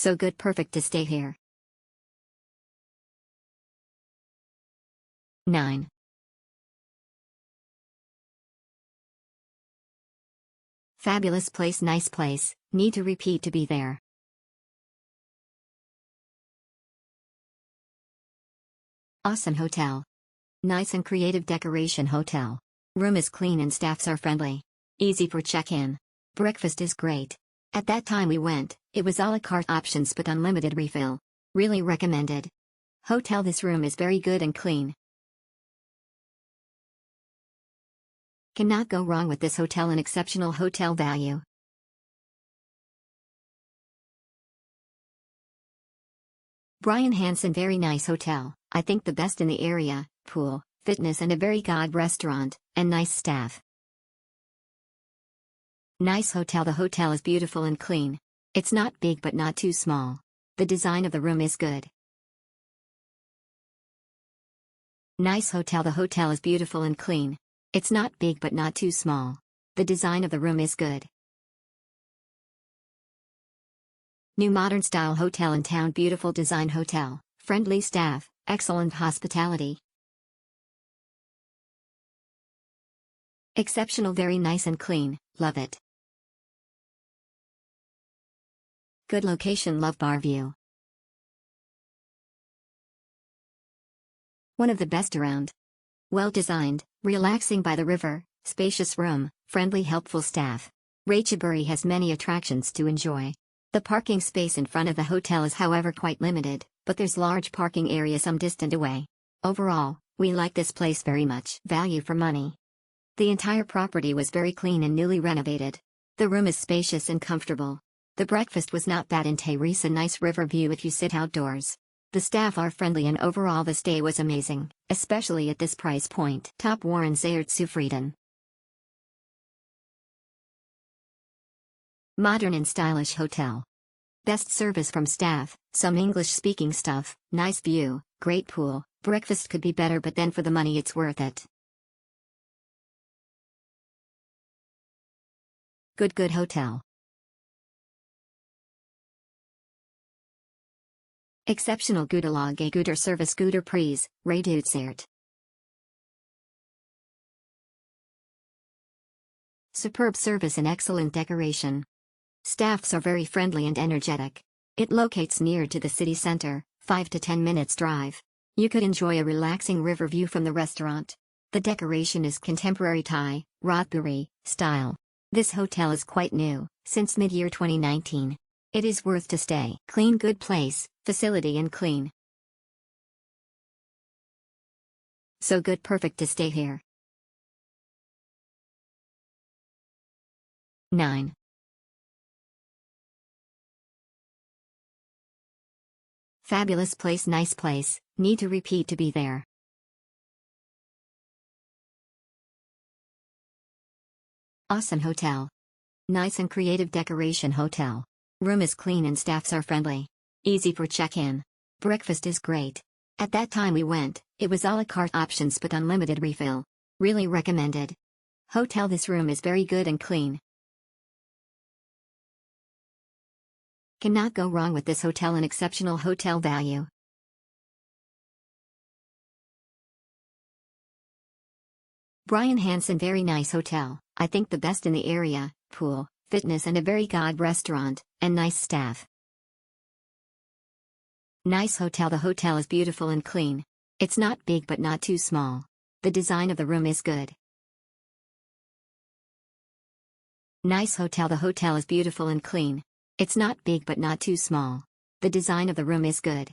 So good, perfect to stay here. 9. Fabulous place, nice place, need to repeat to be there. Awesome hotel. Nice and creative decoration hotel. Room is clean and staffs are friendly. Easy for check-in. Breakfast is great. At that time we went, it was a la carte options but unlimited refill. Really recommended. Hotel, this room is very good and clean. Cannot go wrong with this hotel, an exceptional hotel value. Brian Hansen, very nice hotel, I think the best in the area, pool, fitness and a very good restaurant, and nice staff. Nice hotel, the hotel is beautiful and clean. It's not big but not too small. The design of the room is good. Nice hotel, the hotel is beautiful and clean. It's not big but not too small. The design of the room is good. New modern style hotel in town, beautiful design hotel, friendly staff, excellent hospitality. Exceptional, very nice and clean, love it. Good location, love bar view. One of the best around. Well designed, relaxing by the river, spacious room, friendly helpful staff. Ratchaburi has many attractions to enjoy. The parking space in front of the hotel is however quite limited, but there's large parking area some distance away. Overall, we like this place very much. Value for money. The entire property was very clean and newly renovated. The room is spacious and comfortable. The breakfast was not bad in Teresa, nice river view if you sit outdoors. The staff are friendly and overall the stay was amazing, especially at this price point. Top Warren Zayert Zufrieden. Modern and stylish hotel. Best service from staff, some English-speaking stuff, nice view, great pool, breakfast could be better but then for the money it's worth it. Good hotel. Exceptional gute Lage, guter Service, guter Preis, reduziert. Superb service and excellent decoration. Staffs are very friendly and energetic. It locates near to the city center, 5 to 10 minutes drive. You could enjoy a relaxing river view from the restaurant. The decoration is contemporary Thai, Ratchaburi, style. This hotel is quite new, since mid-year 2019. It is worth to stay. Clean, good place, facility and clean. So good, perfect to stay here. 9. Fabulous place, nice place, need to repeat to be there. Awesome hotel. Nice and creative decoration hotel. Room is clean and staffs are friendly. Easy for check-in. Breakfast is great. At that time we went, it was a la carte options but unlimited refill. Really recommended. Hotel, this room is very good and clean. Cannot go wrong with this hotel, an exceptional hotel value. Brian Hansen, very nice hotel, I think the best in the area, pool, fitness and a very good restaurant, and nice staff. Nice hotel, the hotel is beautiful and clean. It's not big but not too small. The design of the room is good. Nice hotel, the hotel is beautiful and clean. It's not big but not too small. The design of the room is good.